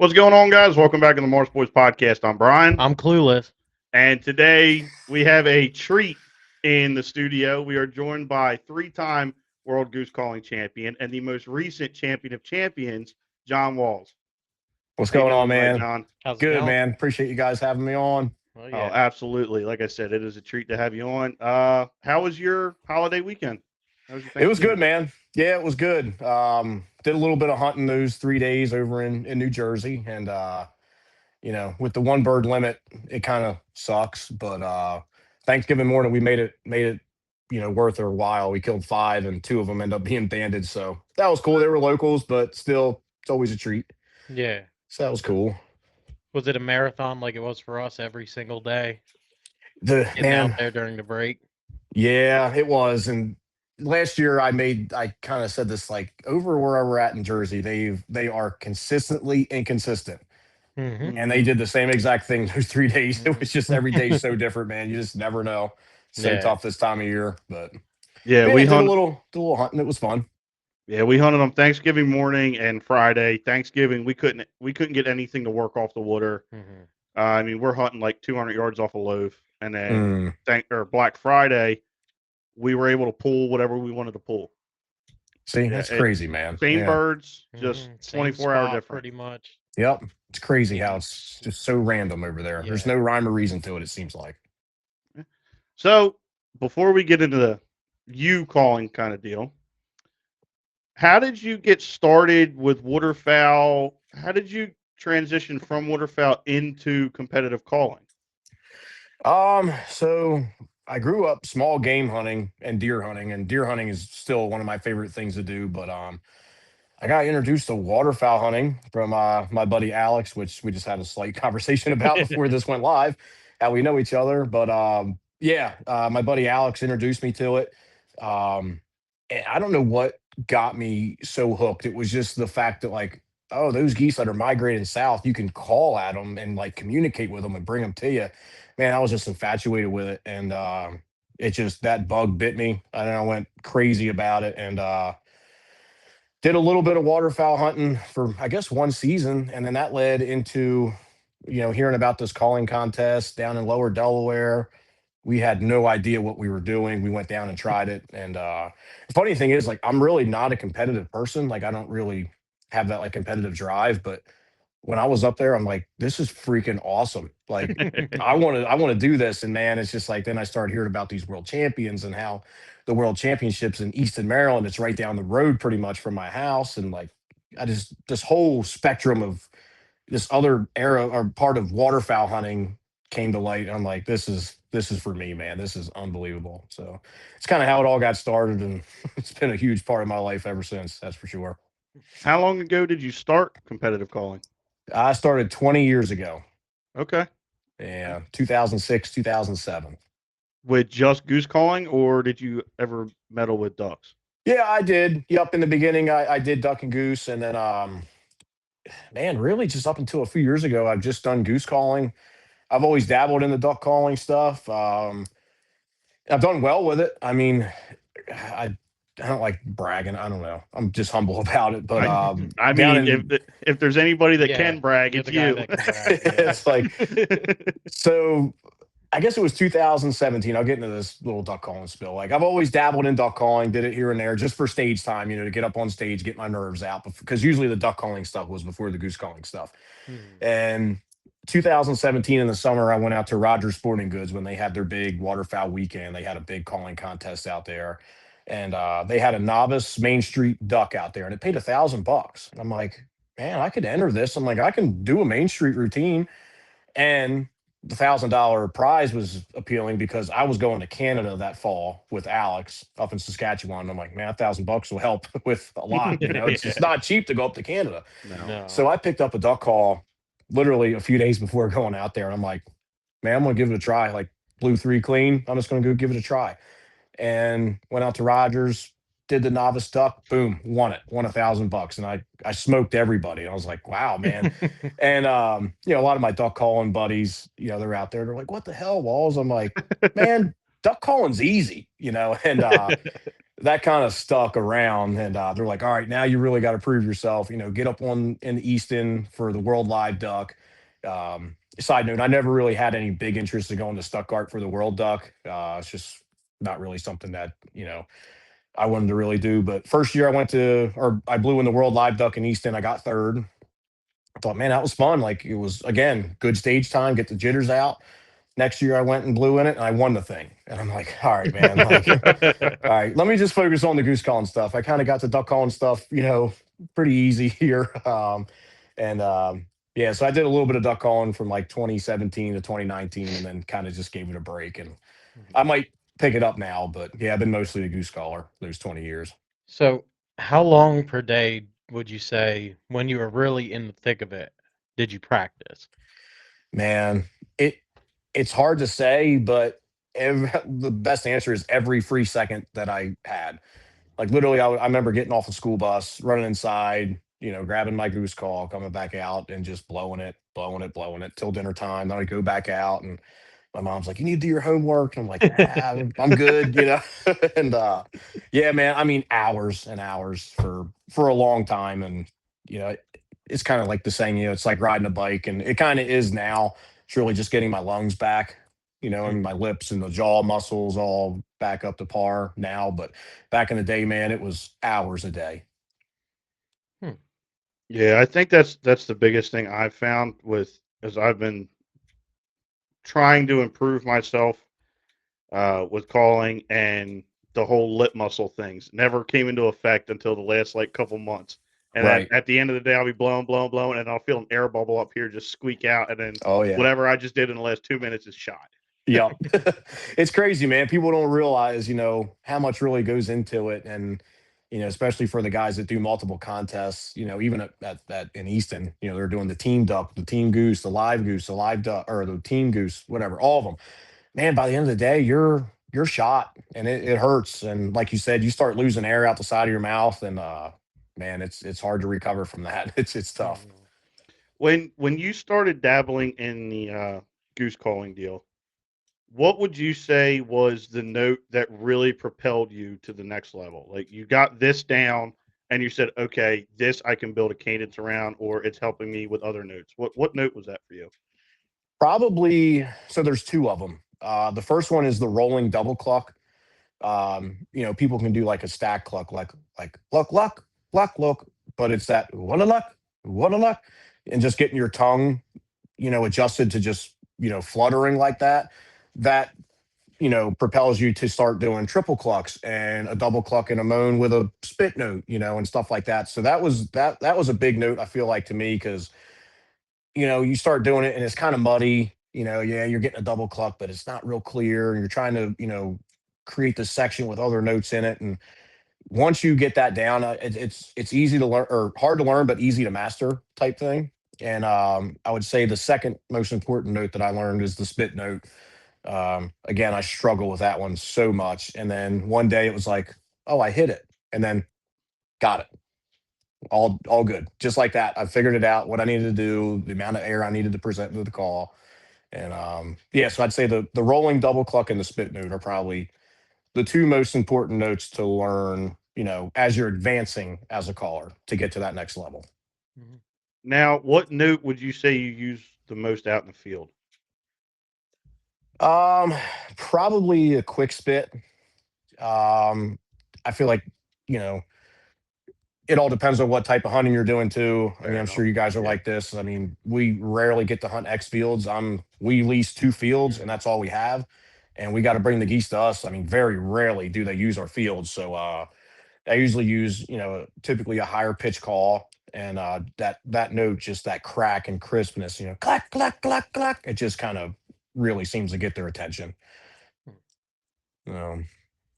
What's going on, guys? Welcome back to the Marsh Boys podcast. I'm Brian, I'm clueless. and today we have a treat in the studio. We are joined by three-time World Goose Calling champion and the most recent champion of champions, John Walls. What's How you going on, doing tonight, man? John? How's it Good, going? man. Appreciate you guys having me on. Oh Oh, yeah. absolutely. Like I said, it is a treat to have you on. How was your holiday weekend? How was your It was Thanksgiving? good, man. Yeah, it was good. Did a little bit of hunting those 3 days over in New Jersey, and with the one bird limit, it kind of sucks. But Thanksgiving morning, we made it, worth our while. We killed five, and two of them end up being banded, so that was cool. They were locals, but still, it's always a treat. Yeah. So that was cool. Was it a marathon like it was for us every single day? The Getting out man, there during the break. Yeah, it was. And last year I kind of said this, like, over where we're at in Jersey, they are consistently inconsistent. Mm-hmm. And they did the same exact thing those 3 days. It was just every day so different, man. You just never know. So Yeah. tough this time of year. But Yeah, yeah, we did a hunt. little hunting. It was fun. Yeah, we hunted on Thanksgiving morning and Friday. Thanksgiving, we couldn't get anything to work off the water. Mm-hmm. I mean, we're hunting like 200 yards off a loaf, and then Mm. Black Friday, we were able to pull whatever we wanted to pull. See, Yeah, that's crazy, man. same Yeah. birds, just Same 24-hour spot, difference. pretty much. Yep. It's crazy how it's just so random over there. There's Yeah. no rhyme or reason to it, it seems like. So before we get into the you calling kind of deal, how did you get started with waterfowl? How did you transition from waterfowl into competitive calling? So I grew up small game hunting and deer hunting is still one of my favorite things to do. But I got introduced to waterfowl hunting from my buddy Alex, which we just had a slight conversation about before this went live, how we know each other. But my buddy Alex introduced me to it. And I don't know what got me so hooked. It was just the fact that, like, oh, those geese that are migrating south, you can call at them and like communicate with them and bring them to you. Man, I was just infatuated with it, and it just that bug bit me, and I went crazy about it, and did a little bit of waterfowl hunting for, I guess, one season, and then that led into hearing about this calling contest down in Lower Delaware. We had no idea what we were doing. We went down and tried it, and the funny thing is, like, I'm really not a competitive person. Like, I don't really have that like competitive drive, but when I was up there, I'm like, this is freaking awesome. Like, I want to do this. And man, it's just like, then I started hearing about these world champions and how the world championships in Easton, Maryland, it's right down the road pretty much from my house. And like, I just, this whole spectrum of this other era or part of waterfowl hunting came to light. I'm like, this is for me, man. This is unbelievable. So it's kind of how it all got started. And it's been a huge part of my life ever since. That's for sure. How long ago did you start competitive calling? I started 20 years ago. Okay. Yeah, 2006, 2007. With just goose calling, or did you ever meddle with ducks? Yeah, I did. Yep, in the beginning, I did duck and goose, and then, man, really just up until a few years ago, I've just done goose calling. I've always dabbled in the duck calling stuff. I've done well with it. I mean, I don't like bragging. I don't know. I'm just humble about it. But I down mean, in if there's anybody that Yeah, can brag, you're it's the guy you. that can brag, yeah. it's like, so I guess it was 2017. I'll get into this little duck calling spill. Like, I've always dabbled in duck calling, did it here and there just for stage time, to get up on stage, get my nerves out. Because usually the duck calling stuff was before the goose calling stuff. Hmm. And 2017 in the summer, I went out to Rogers Sporting Goods when they had their big waterfowl weekend. They had a big calling contest out there, and they had a novice Main Street duck out there, and it paid $1,000. I'm like, man, I could enter this. I'm like, I can do a Main Street routine, and the $1,000 prize was appealing because I was going to Canada that fall with Alex up in Saskatchewan. I'm like, man, $1,000 will help with a lot. It's not cheap to go up to Canada. No. No. So I picked up a duck call literally a few days before going out there. And I'm like, man, I'm going to give it a try. Like, blew three clean. I'm just going to go give it a try. And went out to Rogers, did the novice duck, boom, won $1,000. And I smoked everybody. I was like, wow, man. And, a lot of my duck calling buddies, they're out there. They're like, what the hell, Walls? I'm like, man, duck calling's easy, and that kind of stuck around, and they're like, all right, now you really got to prove yourself. Get up on in the Easton for the World Live Duck. Side note, I never really had any big interest in going to Stuttgart for the World Duck. It's just not really something that I wanted to really do. But first year I went to, or I blew in the World Live Duck in Easton. I got third. I thought, man, that was fun. Like it was again good stage time, get the jitters out. Next year I went and blew in it and I won the thing. And I'm like, all right, man, like all right, let me just focus on the goose calling stuff. I kind of got the duck calling stuff, pretty easy here. And Yeah, so I did a little bit of duck calling from like 2017 to 2019 and then kind of just gave it a break. And I might pick it up now, but yeah, I've been mostly a goose caller those 20 years. So, how long per day would you say when you were really in the thick of it did you practice? Man, it it's hard to say, but the best answer is every free second that I had. Like literally, I remember getting off the school bus, running inside, grabbing my goose call, coming back out, and just blowing it till dinner time. Then I go back out, and my mom's like, "You need to do your homework." And I'm like, I'm good. And yeah, man, I mean, hours and hours for a long time, and you know, it's kind of like the saying, it's like riding a bike, and it kind of is now. It's really just getting my lungs back. And my lips and the jaw muscles all back up to par now. But back in the day, man, it was hours a day. Hmm. Yeah, I think that's the biggest thing I've found with as I've been trying to improve myself with calling and the whole lip muscle things never came into effect until the last like couple months. And then Right. at the end of the day, I'll be blowing, and I'll feel an air bubble up here just squeak out, and then Oh yeah. whatever I just did in the last 2 minutes is shot. Yep. It's crazy, man. People don't realize, how much really goes into it. And, especially for the guys that do multiple contests, even at in Easton, they're doing the team duck, the team goose, the live duck, or the team goose, whatever, all of them. Man, by the end of the day, you're shot and it hurts. And like you said, you start losing air out the side of your mouth and man, it's hard to recover from that. It's tough. Mhm. When you started dabbling in the goose calling deal, what would you say was the note that really propelled you to the next level? Like you got this down and you said, "Okay, this I can build a cadence around, or it's helping me with other notes." What note was that for you? Probably so there's two of them. The first one is the rolling double cluck. People can do like a stack cluck, like luck, luck, luck, luck, but it's that what a luck, and just getting your tongue, adjusted to just fluttering like that. That propels you to start doing triple clucks and a double cluck and a moan with a spit note, and stuff like that. So that was a big note I feel like to me because you start doing it and it's kind of muddy. Yeah, you're getting a double cluck, but it's not real clear. And you're trying to, create this section with other notes in it. And once you get that down, it's easy to learn or hard to learn, but easy to master type thing. And I would say the second most important note that I learned is the spit note. Again, I struggle with that one so much. And then one day it was like, oh, I hit it, and then got it. All good. Just like that. I figured it out, what I needed to do, the amount of air I needed to present to the call. And yeah, so I'd say the rolling double cluck and the spit note are probably the two most important notes to learn, as you're advancing as a caller to get to that next level. Mhm. Now, what note would you say you use the most out in the field? Um, Probably a quick spit. I feel like, you know, it all depends on what type of hunting you're doing too. I mean, Fair I'm enough. sure you guys are Yeah. like this. I mean, we rarely get to hunt X fields. We lease two fields and Mhm. that's all we have. And we got to bring the geese to us. I mean, very rarely do they use our fields. So I usually use, typically a higher pitch call and that note, just that crack and crispness, clack, clack, clack, clack. It just kind of really seems to get their attention. Um,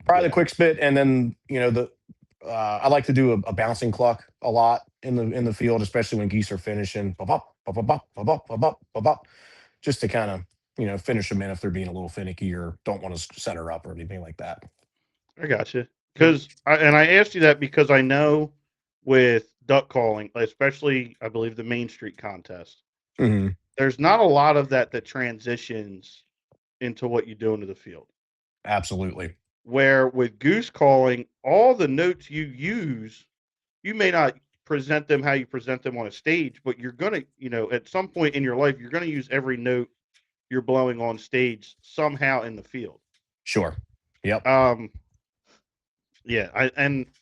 Probably the Yeah. quick spit, and then I like to do a bouncing cluck a lot in the field, especially when geese are finishing. Bop, bop, bop, bop, bop, bop, bop, bop, bop, bop, just to kind of finish them in if they're being a little finicky or don't want to center up or anything like that. I got you. Mhm. I asked you that because I know with duck calling, especially I believe the Main Street contest, Hmm. there's not a lot of that transitions into what you do into the field. Absolutely. Where with goose calling, all the notes you use, you may not present them how you present them on a stage, but you're gonna, at some point in your life, you're gonna use every note you're blowing on stage somehow in the field. Sure. Yep. Um, yeah,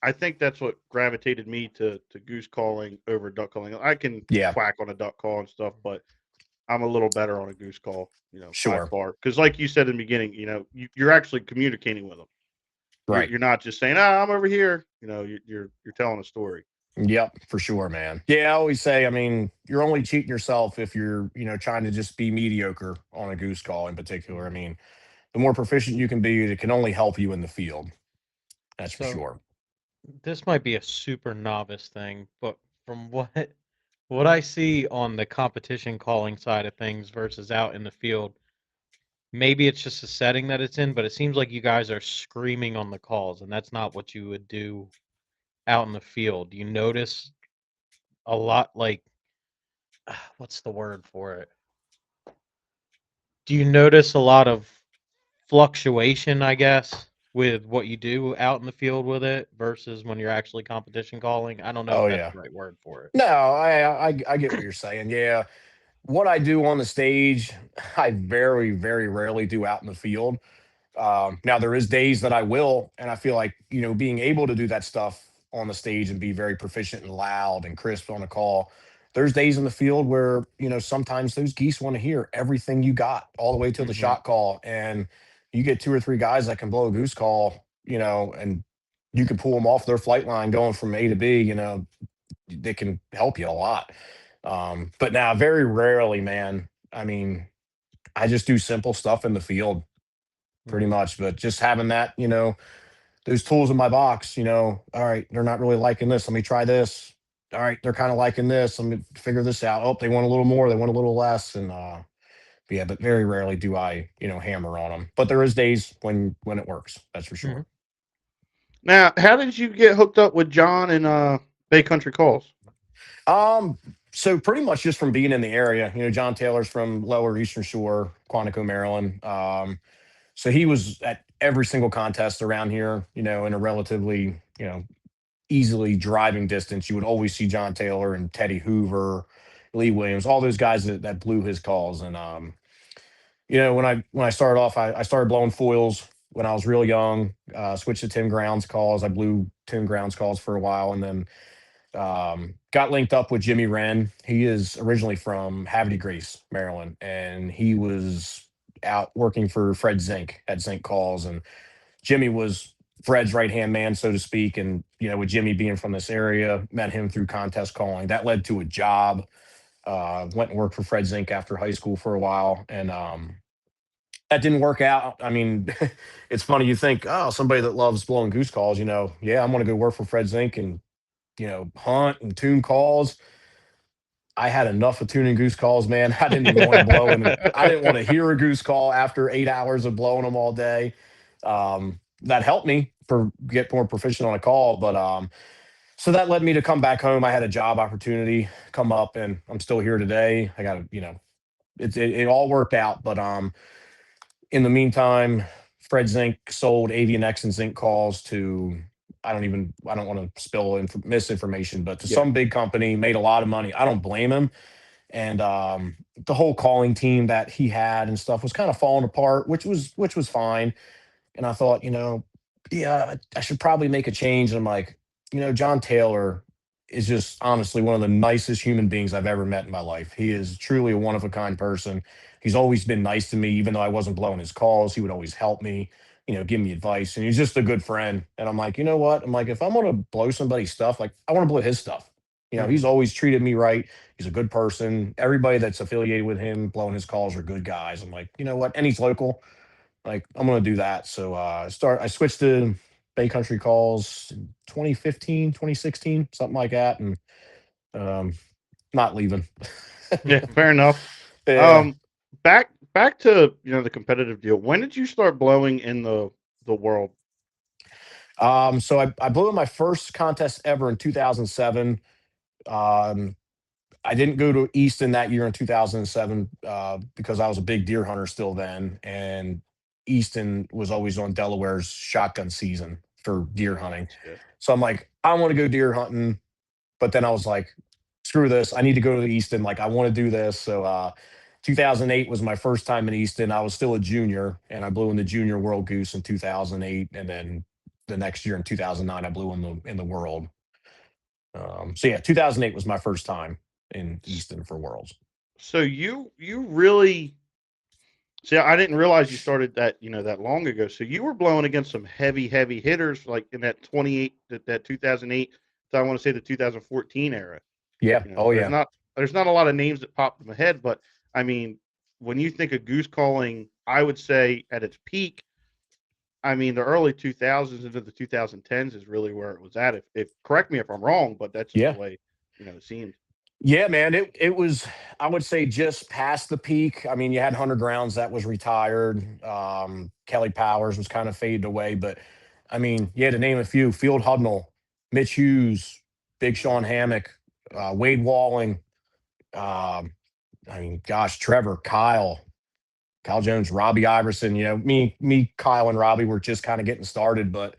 I think that's what gravitated me to goose calling over duck calling. I can Yeah. quack on a duck call and stuff, but I'm a little better on a goose call, by Sure. far. Because like you said in the beginning, you're actually communicating with them. You're Right. you're not just saying, "Ah, I'm over here." You're telling a story. Yep, for sure, man. Yeah, I always say, I mean, you're only cheating yourself if you're, trying to just be mediocre on a goose call in particular. I mean, the more proficient you can be, it can only help you in the field. That's for So sure. this might be a super novice thing, but from what I see on the competition calling side of things versus out in the field, maybe it's just the setting that it's in, but it seems like you guys are screaming on the calls, and that's not what you would do out in the field. Do you notice a lot like what's the word for it? Do you notice a lot of fluctuation, I guess, with what you do out in the field with it versus when you're actually competition calling? I don't know if Oh that's yeah. the right word for it. No, I get what you're saying. Yeah. What I do on the stage, I very, very rarely do out in the field. Now there is days that I will, and I feel like being able to do that stuff on the stage and be very proficient and loud and crisp on a call. There's days in the field where sometimes those geese want to hear everything you got all the way till the Mhm. shot call, and you get two or three guys that can blow a goose call, and you can pull them off their flight line going from A to B. They can help you a lot. But now, very rarely, man. I mean, I just do simple stuff in the field pretty Mhm. much. But just having that, those tools in my box, all right, they're not really liking this. Let me try this. All right, they're kind of liking this. Let me figure this out. Oh, they want a little more. They want a little less. And yeah, but very rarely do I, hammer on them. But there is days when it works. That's for Mhm. sure. Now, how did you get hooked up with John and Bay Country Calls? Um, so pretty much just from being in the area, John Taylor's from Lower Eastern Shore, Quantico, Maryland. So he was at every single contest around here, in a relatively, easily driving distance. You would always see John Taylor and Teddy Hoover, Lee Williams, all those guys that blew his calls. And when I started off, I started blowing foils when I was real young. Switched to Tim Grounds calls. I blew Tim Grounds calls for a while, and then got linked up with Jimmy Wren. He is originally from Havre de Grace, Maryland, and he was out working for Fred Zink at Zink Calls, and Jimmy was Fred's right hand man, so to speak. And with Jimmy being from this area, met him through contest calling. That led to a job. Went and worked for Fred Zink after high school for a while, and that didn't work out. I mean, it's funny. You think, oh, somebody that loves blowing goose calls, yeah, I'm going to go work for Fred Zink and hunt and tune calls. I had enough of tuning goose calls, man. I didn't even want to blow in. I didn't want to hear a goose call after 8 hours of blowing them all day. That helped me for get more proficient on a call, but so that led me to come back home. I had a job opportunity come up, and I'm still here today. I got to, it all worked out, but in the meantime, Fred Zink sold Avian X and Zinc calls to I don't want to spill misinformation, but to Yeah. some big company, made a lot of money. I don't blame him. And the whole calling team that he had and stuff was kind of falling apart, which was fine. And I thought, yeah, I should probably make a change. And I'm like, John Taylor is just honestly one of the nicest human beings I've ever met in my life. He is truly a one of a kind person. He's always been nice to me, even though I wasn't blowing his calls. He would always help me, give me advice. And he's just a good friend. And I'm like, you know what? I'm like, if I'm going to blow somebody's stuff, like I want to blow his stuff. He's Mhm. always treated me right. He's a good person. Everybody that's affiliated with him blowing his calls are good guys. I'm like, you know what? And he's local. Like I'm gonna do that. So I switched to Bay Country Calls in 2015, 2016, something like that, and um, not leaving. Yeah, fair enough. Yeah. Um, back to the competitive deal. When did you start blowing in the world? So I blew in my first contest ever in 2007. Um, I didn't go to Easton that year in 2007 because I was a big deer hunter still then, and Easton was always on Delaware's shotgun season for deer hunting. Gotcha. So I'm like, I want to go deer hunting, but then I was like, screw this. I need to go to the Easton. Like I want to do this. So 2008 was my first time in Easton. I was still a junior, and I blew in the junior world goose in 2008, and then the next year in 2009 I blew in the world. So yeah, 2008 was my first time in S- Easton for worlds. So you really see. I didn't realize you started that that long ago. So you were blowing against some heavy hitters like in that 28 that 2008. So I want to say the 2014 era. Yeah. Oh There's yeah. not a lot of names that pop in my head, but I mean, when you think of goose calling, I would say at its peak, I mean, the early 2000s into the 2010s is really where it was at. If correct me if I'm wrong, but that's just the Yeah. way it seemed. Yeah, man. It was, I would say, just past the peak. I mean, you had Hunter Grounds that was retired. Kelly Powers was kind of faded away, but I mean, you had to name a few: Field Hudnall, Mitch Hughes, Big Sean Hammock, Wade Walling. Um, I mean, gosh, Trevor, Kyle Jones, Robbie Iverson. Kyle, and Robbie were just kind of getting started, but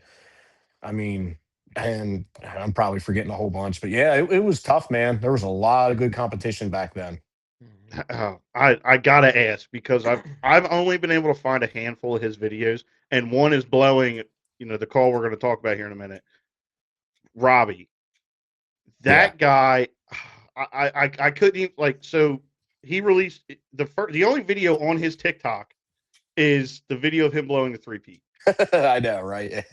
I mean, and I'm probably forgetting a whole bunch, but yeah, it was tough, man. There was a lot of good competition back then. Mhm. I gotta ask because I've only been able to find a handful of his videos, and one is blowing. The call we're going to talk about here in a minute. Robbie, Yeah. that guy, I couldn't even like. So he released the only video on his TikTok is the video of him blowing the three-peat. I know, right?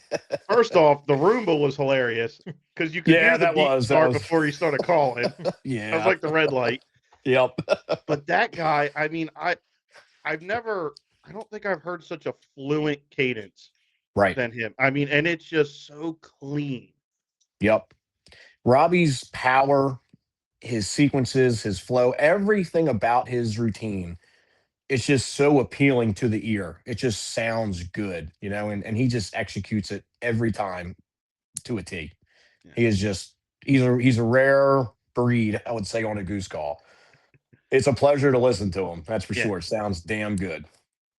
First off, the Roomba was hilarious because you could Yeah, hear the that beat was that start was before he started calling. That was yeah. like the red light. Yep. But that guy, I mean, I don't think I've heard such a fluent cadence Right. than him. I mean, and it's just so clean. Yep. Robbie's power, his sequences, his flow, everything about his routine, it's just so appealing to the ear. It just sounds good, and he just executes it every time to a T. Yeah. He is just he's a rare breed, I would say, on a goose call. It's a pleasure to listen to him. That's for Yeah. sure. It sounds damn good.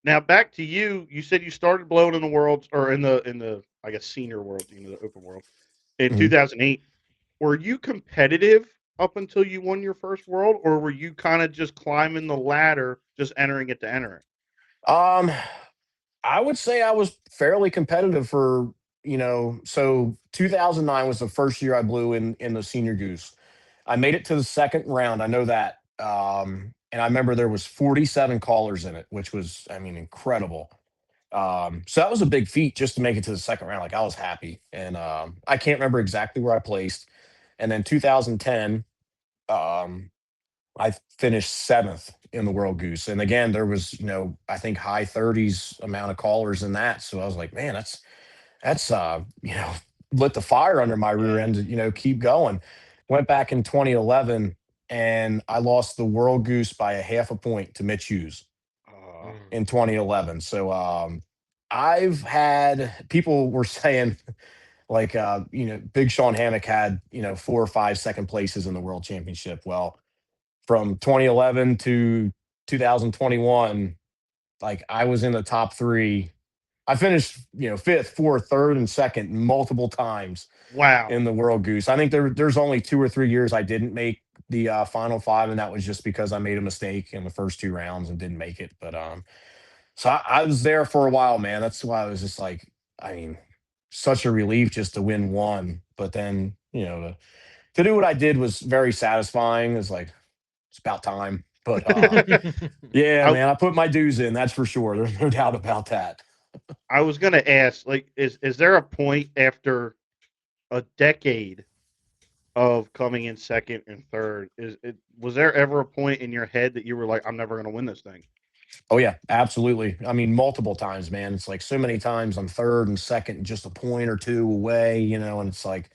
Now back to you. You said you started blowing in the world or in the I guess senior world, the open world in Mhm. 2008. Were you competitive up until you won your first world, or were you kind of just climbing the ladder, just entering it to enter it? Um, I would say I was fairly competitive for, so 2009 was the first year I blew in the senior goose. I made it to the second round. I know that. And I remember there was 47 callers in it, which was, I mean, incredible. So that was a big feat just to make it to the second round. Like I was happy. And I can't remember exactly where I placed. And then 2010, um, I finished seventh in the World Goose. And again, there was, I think high 30s amount of callers in that. So I was like, man, that's lit the fire under my rear Yeah. end to, keep going. Went back in 2011 and I lost the World Goose by a half a point to Mitch Hughes Uh, Mm. in 2011. So I've had people were saying like Big Sean Hammock had, 4 or 5 second places in the world championship. Well, from 2011 to 2021, like I was in the top three. I finished, fifth, fourth, third, and second multiple times wow. in the World Goose. I think there's only 2 or 3 years I didn't make the final five, and that was just because I made a mistake in the first 2 rounds and didn't make it. But so I was there for a while, man. That's why I was just like, I mean, such a relief just to win one, but then to do what I did was very satisfying. It's like it's about time. But yeah, I man, I put my dues in. That's for sure. There's no doubt about that. I was gonna ask, like, is there a point after a decade of coming in second and third? Was there ever a point in your head that you were like, I'm never gonna win this thing? Oh yeah, absolutely. I mean, multiple times, man. It's like so many times I'm third and second, just a point or two away, and it's like,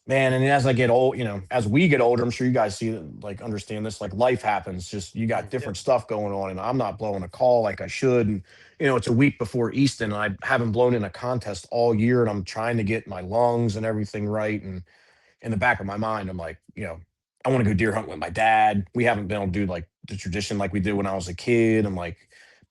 man. And as I get old, as we get older, I'm sure you guys see like understand this. Like life happens. Just you got Yeah. different stuff going on, and I'm not blowing a call like I should. And it's a week before Easton, and I haven't blown in a contest all year, and I'm trying to get my lungs and everything right. And in the back of my mind, I'm like, I want to go deer hunt with my dad. We haven't been able to do like the tradition like we did when I was a kid. I'm like,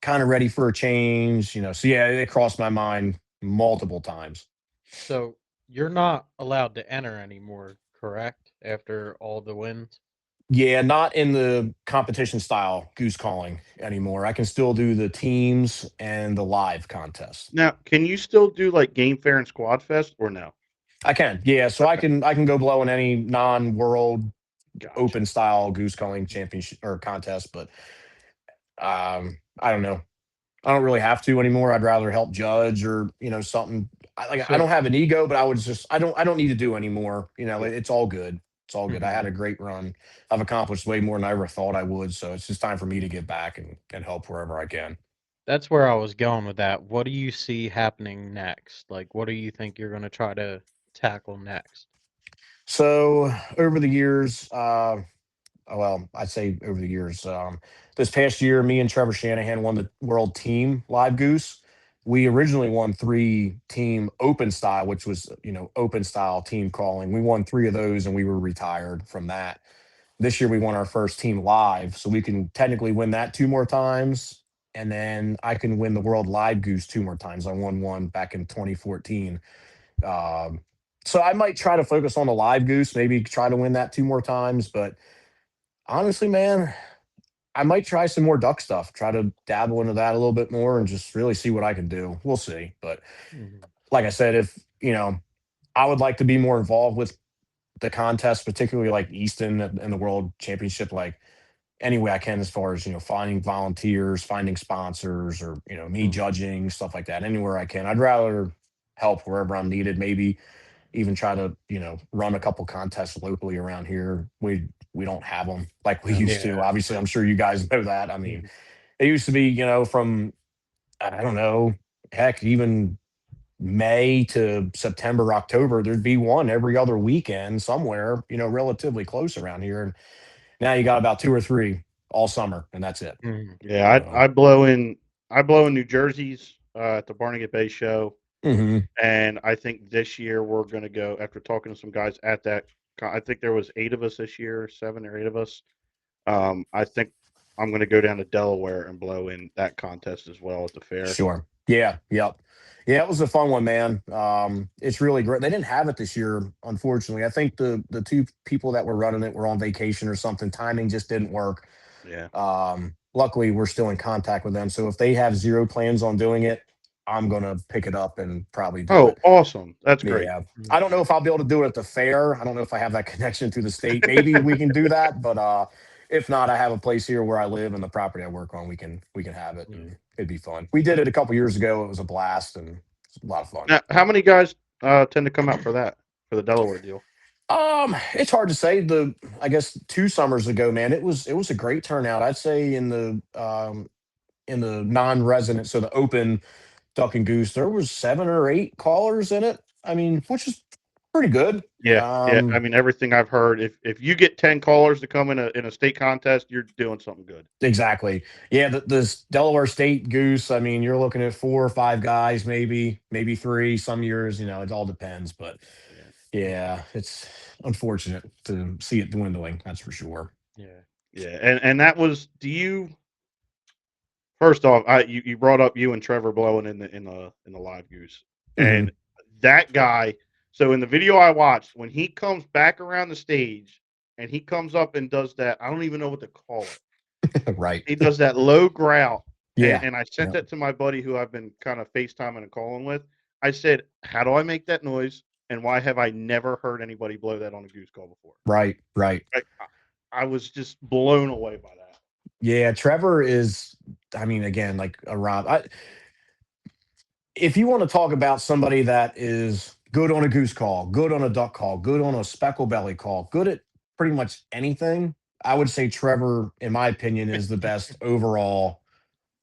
kind of ready for a change, So yeah, it crossed my mind multiple times. So you're not allowed to enter anymore, correct? After all the wins. Yeah, not in the competition style goose calling anymore. I can still do the teams and the live contest. Now, can you still do like Game Fair and Squad Fest or no? I can, yeah. So I Okay, can go blow in any non-world gotcha. open style goose calling championship or contest, but I don't know. I don't really have to anymore. I'd rather help judge or something. I So don't have an ego, but I don't need to do anymore. Yeah. It's all good. It's all good. I mhm. had a great run. I've accomplished way more than I ever thought I would. So it's just time for me to get back and help wherever I can. That's where I was going with that. What do you see happening next? Like, what do you think you're going to try to tackle next? So over the years, well, I'd say over the years, this past year, me and Trevor Shanahan won the world team live goose. We originally won three team open style, which was, open style team calling. We won three of those and we were retired from that. This year we won our first team live. So we can technically win that two more times. And then I can win the world live goose two more times. I won one back in 2014. Um, so I might try to focus on the live goose, maybe try to win that two more times. But honestly, man, I might try some more duck stuff, try to dabble into that a little bit more and just really see what I can do. We'll see. But Mhm. like I said, if, I would like to be more involved with the contest, particularly like Easton and the World Championship, like any way I can, as far as, finding volunteers, finding sponsors, or, me Mhm. judging, stuff like that, anywhere I can. I'd rather help wherever I'm needed, maybe even try to, run a couple contests locally around here. We don't have them like we used to. Yeah. Obviously, I'm sure you guys know that. I mean, Mhm. it used to be, from I don't know, heck, even May to September, October, there'd be one every other weekend somewhere, relatively close around here. And now you got about two or three all summer, and that's it. Mhm. Yeah, So, I blow in New Jersey's at the Barnegat Bay show, mhm. and I think this year we're gonna go after talking to some guys at that. I think there was 8 of us this year, 7 or 8 of us. I think I'm gonna go down to Delaware and blow in that contest as well at the fair. Sure. Yeah. Yep. Yeah, it was a fun one, man. It's really great. They didn't have it this year, unfortunately. I think the two people that were running it were on vacation or something. Timing just didn't work. Yeah. Luckily, we're still in contact with them. So if they have zero plans on doing it, I'm gonna pick it up and probably do Oh, it. awesome. That's great. Yeah. I don't know Mhm. if I'll be able to do it at the fair. I don't know if I have that connection through the state. Maybe we can do that, but if not, I have a place here where I live and the property I work on. We can have it, and Mhm. it'd be fun. We did it a couple years ago. It was a blast and it's a lot of fun. Now, how many guys tend to come out for that for the Delaware deal? It's hard to say. I guess 2 summers ago, man, it was a great turnout. I'd say in the non-resident, so the open duck and goose, there was 7 or 8 callers in it. I mean, which is pretty good. Yeah, yeah. I Um, mean, everything I've heard, if you get 10 callers to come in a state contest, you're doing something good. exactly. Yeah, this Delaware State goose. I mean, you're looking at 4 or 5 guys, maybe three. Some years, it all depends. But Yeah, yeah, it's unfortunate to see it dwindling. That's for sure. Yeah. yeah. And that was. Do you first off? You brought up you and Trevor blowing in the live goose, Hmm. and that guy. So in the video I watched, when he comes back around the stage and he comes up and does that, I don't even know what to call it. Right. He does that low growl, and Yeah. and I sent Yeah. that to my buddy who I've been kind of FaceTiming and calling with. I said, "How do I make that noise, and why have I never heard anybody blow that on a goose call before?" Right. Right. Like, I was just blown away by that. Yeah. Trevor is. I mean, again, like a Rob. If you want to talk about somebody that is good on a goose call, good on a duck call, good on a speckle belly call, good at pretty much anything, I would say Trevor, in my opinion, is the best overall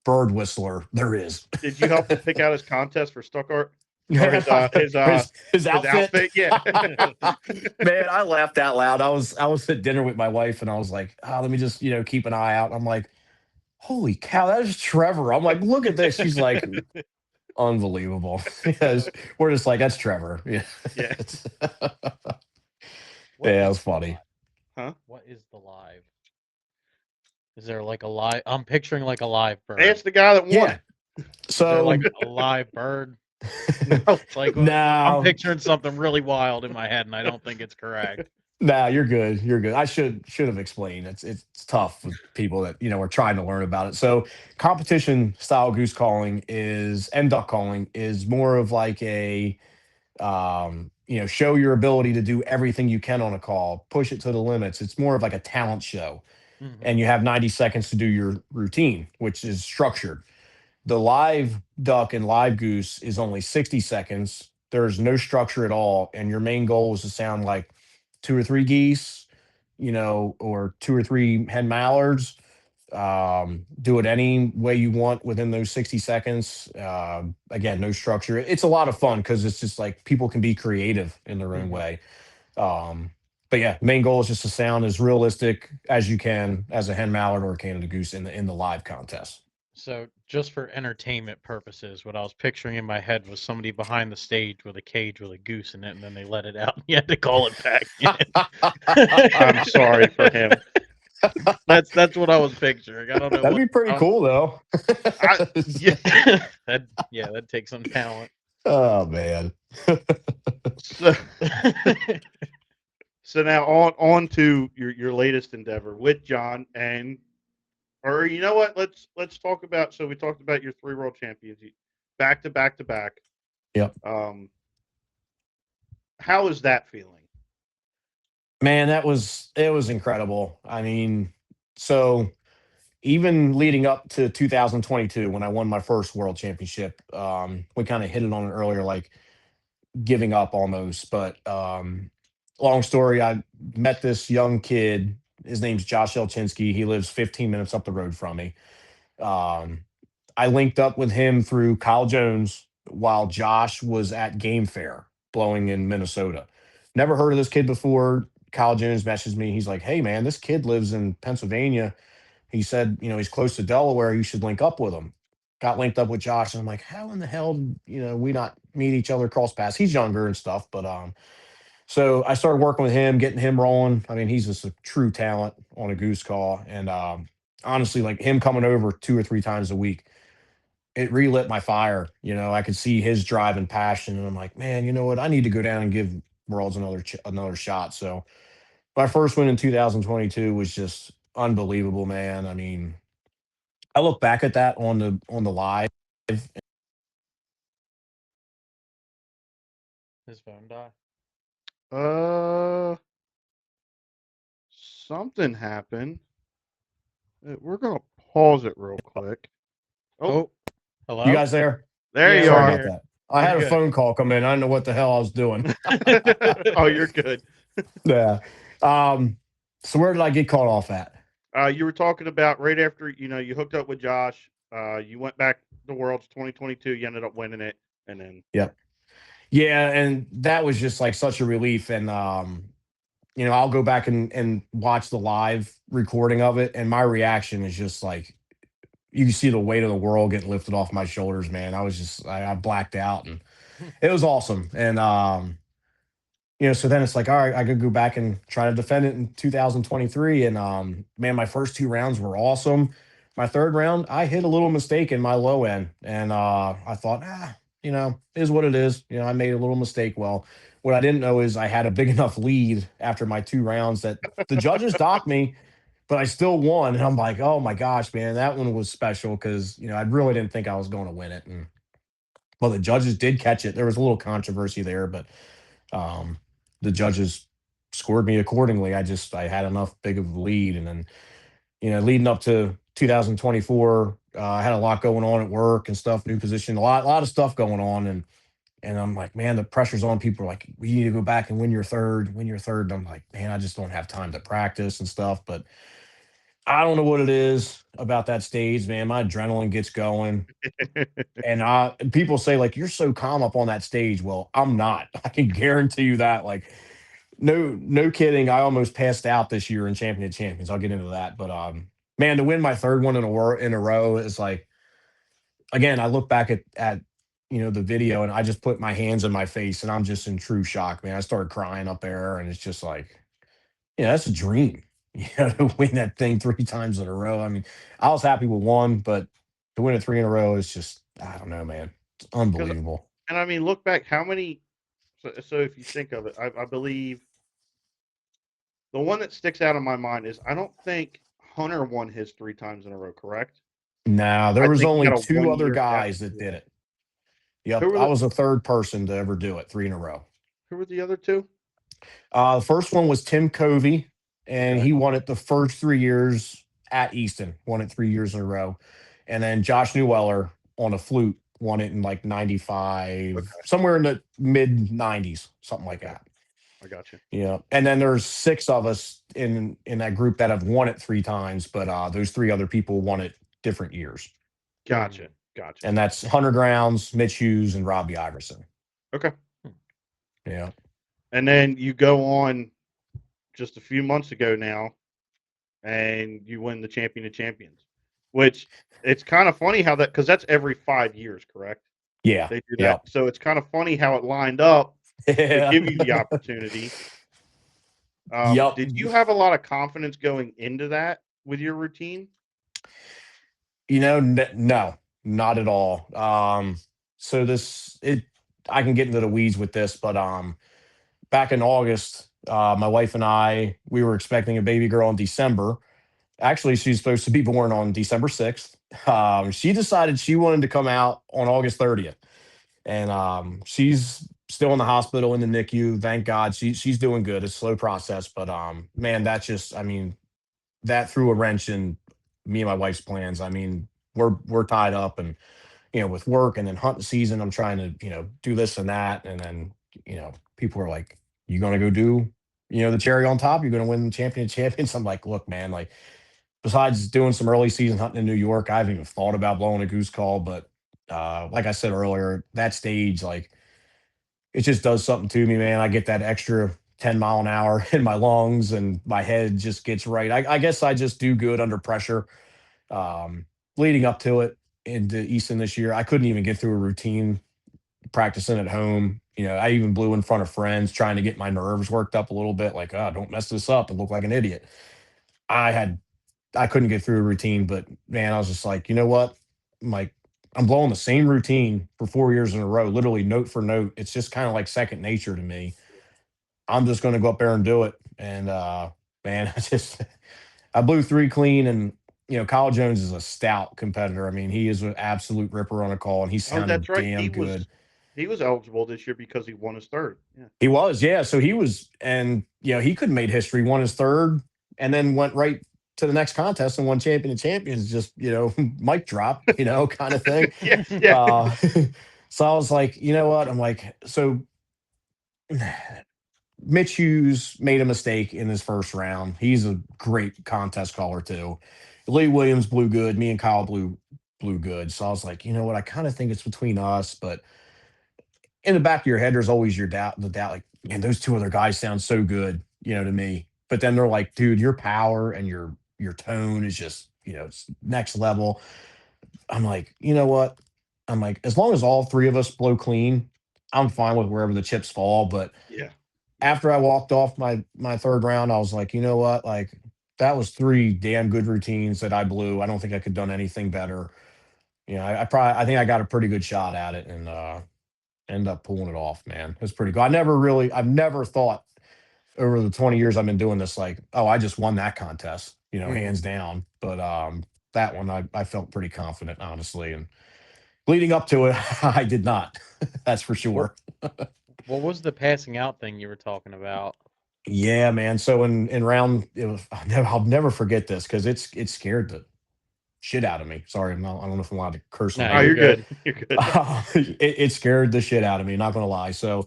bird whistler there is. Did you help him pick out his contest for Stuttgart or his uh his, his uh his his outfit. outfit? Yeah. Man, I laughed out loud. I was at dinner with my wife and I was like, let me just, keep an eye out. I'm like, holy cow, that is Trevor. I'm like, look at this. She's like, unbelievable. Yes, we're just like, that's Trevor. Yeah. Yeah. What Yeah, it is was the funny. live? Huh? What is the live? Is there like a live? I'm picturing like a live bird. Ask the guy that won Yeah. it. Is there So like a live bird? No. Like I'm no, picturing something really wild in my head, and I don't think it's correct. no, you're good. You're good. I should have explained. It's tough with people that are trying to learn about it. So competition style goose calling is and duck calling is more of like a show your ability to do everything you can on a call, push it to the limits. It's more of like a talent show, Hmm. and you have 90 seconds to do your routine, which is structured. The live duck and live goose is only 60 seconds. There's no structure at all. And your main goal is to sound like two or three geese, or two or three hen mallards. Do it any way you want within those 60 seconds. Again, no structure. It's a lot of fun because it's just like people can be creative in their own Hmm. way. Um, but yeah, main goal is just to sound as realistic as you can as a hen mallard or a Canada goose in the live contest. So, just for entertainment purposes, what I was picturing in my head was somebody behind the stage with a cage with a goose in it, and then they let it out, and you had to call it back I'm in. sorry for him. That's what I was picturing. I don't know That'd what. be pretty cool, though. I yeah. That takes some talent. Oh man. So, so now on to your latest endeavor with John and or you know what? Let's talk about. So we talked about your three world champions, back to back to back. Yep. How is that feeling? Man, it was incredible. I mean, so even leading up to 2022 when I won my first world championship, we kind of hit it on it earlier, like giving up almost. But long story, I met this young kid. His name's Josh Elchinski. He lives 15 minutes up the road from me. Um, I linked up with him through Kyle Jones while Josh was at Game Fair blowing in Minnesota. Never heard of this kid before. Kyle Jones messaged me. He's like, "Hey man, this kid lives in Pennsylvania." He said, "He's close to Delaware. You should link up with him." Got linked up with Josh, and I'm like, "How in the hell, we not meet each other cross paths?" He's younger and stuff, but so I started working with him, getting him rolling. I mean, he's just a true talent on a goose call, and honestly, like him coming over 2 or 3 times a week, it relit my fire. I could see his drive and passion, and I'm like, man, you know what? I need to go down and give Worlds another shot. So my first win in 2022 was just unbelievable, man. I mean, I look back at that on the live. His phone died. Uh, something happened. We're gonna pause it real quick. Oh, Oh, You hello. guys there? there Yeah, you we're Sorry are. about here. that. I We're had a good. phone call come in. I didn't know what the hell I was doing. Oh, you're good. Yeah. Um, so where did I get caught off at? You were talking about right after you hooked up with Josh. You went back to Worlds 2022. You ended up winning it, and then Yep. Yeah, and that was just like such a relief. And I'll go back and watch the live recording of it, and my reaction is just like you can see the weight of the world getting lifted off my shoulders, man. I blacked out, and it was awesome. And so then it's like, all right, I could go back and try to defend it in 2023. And man, my first two rounds were awesome. My third round, I hit a little mistake in my low end, and I thought, is what it is. I made a little mistake. Well, what I didn't know is I had a big enough lead after my two rounds that the judges docked me, but I still won. And I'm like, oh my gosh, man, that one was special because I really didn't think I was going to win it. And well, the judges did catch it. There was a little controversy there, but um, the judges scored me accordingly. I had enough big of a lead, and then leading up to 2024, I had a lot going on at work and stuff, new position, a lot of stuff going on, and I'm like, man, the pressure's on. People are like, we need to go back and win your third. And I'm like, man, I just don't have time to practice and stuff, but I don't know what it is about that stage, man. My adrenaline gets going. And people say like you're so calm up on that stage. Well, I'm not. I can guarantee you that. Like, no kidding. I almost passed out this year in Champion of Champions. I'll get into that, but man, to win my third one in a row is like again. I look back at the video and I just put my hands in my face and I'm just in true shock, man. I started crying up there, and it's just like, yeah, that's a dream. to win that thing 3 times in a row. I mean, I was happy with one, but to win it three in a row is just, I don't know, man. It's Because, unbelievable. and I mean, look back, how many? So if you think of it, I believe the one that sticks out in my mind is I don't think Hunter won his 3 times in a row. Correct? Now, there I was think he only had a two one other year gap guys that before did that. it. Who Yep, were I the was the third person to ever do it three in a row. Who were the other two? The first one was Tim Covey, and Okay. he won it the first 3 years at Easton, won it 3 years in a row. And then Josh Newweller on a flute won it in like 95, Okay. somewhere in the mid 90s, something like Okay. that. I got you. Yeah. And then there's six of us in that group that have won it 3 times, but those three other people won it different years. Gotcha. Gotcha. And that's Hunter Grounds, Mitch Hughes, and Robbie Iverson. Okay. Yeah. And then you go on just a few months ago now, and you win the Champion of Champions, which it's kind of funny how that, because that's every 5 years, correct? Yeah. They do that. Yep. So it's kind of funny how it lined up to Yeah. give you the opportunity. Yep. Did you have a lot of confidence going into that with your routine? No, not at all. So I can get into the weeds with this, but back in August, my wife and we were expecting a baby girl in December. Actually, she's supposed to be born on December 6th. She decided she wanted to come out on August 30th, and she's still in the hospital in the NICU. Thank God, she's doing good. It's a slow process, but man, that's just, I mean, that threw a wrench in me and my wife's plans. I mean, we're tied up, and with work, and then hunting season, I'm trying to do this and that, and then people are like, "You gonna go do the cherry on top? You're gonna win the champion of champions?" I'm like, "Look, man, like besides doing some early season hunting in New York, I haven't even thought about blowing a goose call, but like I said earlier, that stage, like it just does something to me, man. I get that extra 10 mile an hour in my lungs, and my head just gets right. I guess I just do good under pressure. Um, Leading up to it into Easton this year, I couldn't even get through a routine practicing at home. I even blew in front of friends trying to get my nerves worked up a little bit, like, oh, don't mess this up and look like an idiot. I had I couldn't get through a routine, but man, I was just like, you know what? I'm like, I'm blowing the same routine for 4 years in a row, literally note for note. It's just kind of like second nature to me. I'm just going to go up there and do it. And man, I blew three clean. And Kyle Jones is a stout competitor. I mean, he is an absolute ripper on a call, and he Oh, that's sounded right. damn good. He was eligible this year because he won his third. Yeah. He was, yeah. So he was, and he could have made history, won his third, and then went right to the next contest and won champion of champions. Just mic drop, kind of thing. Yeah. Yeah. Uh, so I was like, you know what? I'm like, so Mitch Hughes made a mistake in his first round. He's a great contest caller too. Lee Williams blew good. Me and Kyle blew good. So I was like, you know what? I kind of think it's between us, but in the back of your head, there's always the doubt, like, man, those two other guys sound so good, to me. But then they're like, dude, your power and your tone is just, it's next level. I'm like, you know what? I'm like, as long as all three of us blow clean, I'm fine with wherever the chips fall. But Yeah. after I walked off my third round, I was like, you know what? Like that was three damn good routines that I blew. I don't think I could have done anything better. I think I got a pretty good shot at it, and end up pulling it off, man. It's pretty cool. I've never thought over the 20 years I've been doing this, like, oh, I just won that contest, Mhm. hands down. But that one I felt pretty confident, honestly. And leading up to it, I did not. That's for What sure. what was the passing out thing you were talking about? Yeah, man. So in round, I'll never forget this because it scared the shit out of me. Sorry, I don't know if I'm allowed to curse on No, Oh, you're here. you're good. good. You're good. It scared the shit out of me. Not gonna lie. So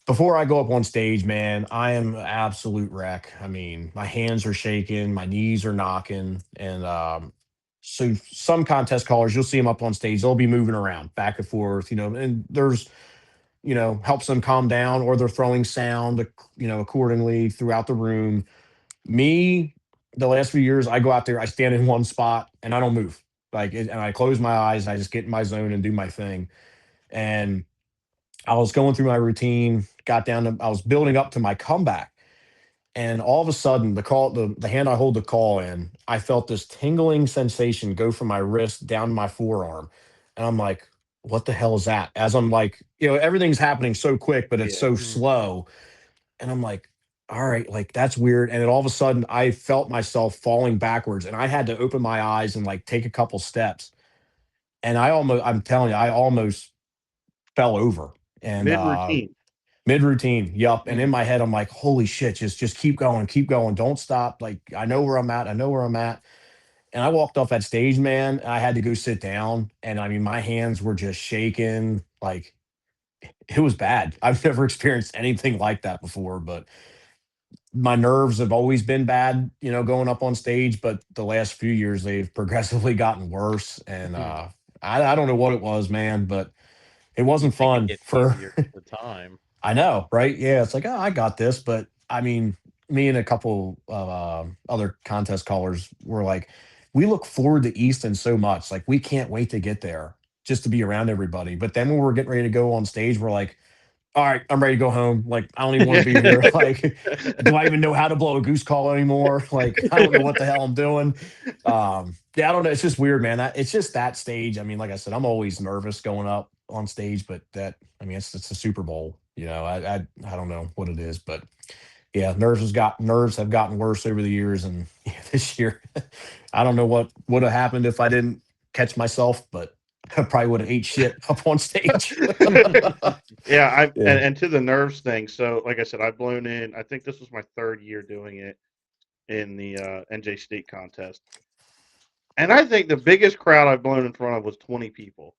before I go up on stage, man, I am an absolute wreck. I mean, my hands are shaking, my knees are knocking, and so some contest callers, you'll see them up on stage, they'll be moving around back and forth, and there's helps them calm down, or they're throwing sound, accordingly throughout the room. Me, the last few years, I go out there, I stand in one spot, and I don't move. And I close my eyes, I just get in my zone and do my thing. And I was going through my routine, got down to, I was building up to my comeback. And all of a sudden, the hand I hold the call in, I felt this tingling sensation go from my wrist down to my forearm, and I'm like, "What the hell is that?" As I'm like, everything's happening so quick, but it's Yeah. so Mhm. slow, and I'm like, "All right, like that's weird." And then all of a sudden, I felt myself falling backwards, and I had to open my eyes and like take a couple steps, and I'm telling you, I almost fell over, and Mid routine. mid routine, yup. And in Mhm. my head, I'm like, holy shit, just keep going, don't stop. Like I know where I'm at, I know where I'm at. And I walked off that stage, man. I had to go sit down, and I mean, my hands were just shaking. Like it was bad. I've never experienced anything like that before, but my nerves have always been bad, going up on stage. But the last few years, they've progressively gotten worse. And Mhm. I don't know what it was, man, but it You wasn't think it fun gets for easier with the time. I know, right? Yeah, it's like, oh, I got this. But I mean, me and a couple of other contest callers were like, we look forward to Easton so much. Like, we can't wait to get there just to be around everybody. But then when we're getting ready to go on stage, we're like, all right, I'm ready to go home. Like, I don't even want to be here. Like, do I even know how to blow a goose call anymore? Like, I don't know what the hell I'm doing. Yeah, I don't know. It's just weird, man. It's just that stage. I mean, like I said, I'm always nervous going up on stage, but I mean, it's a Super Bowl. I don't know what it is, but yeah, nerves have gotten worse over the years, and yeah, this year, I don't know what would have happened if I didn't catch myself, but I probably would have ate shit up on stage. Yeah, Yeah. and to the nerves thing. So, like I said, I've blown in. I think this was my third year doing it in the NJ State contest, and I think the biggest crowd I've blown in front of was 20 people.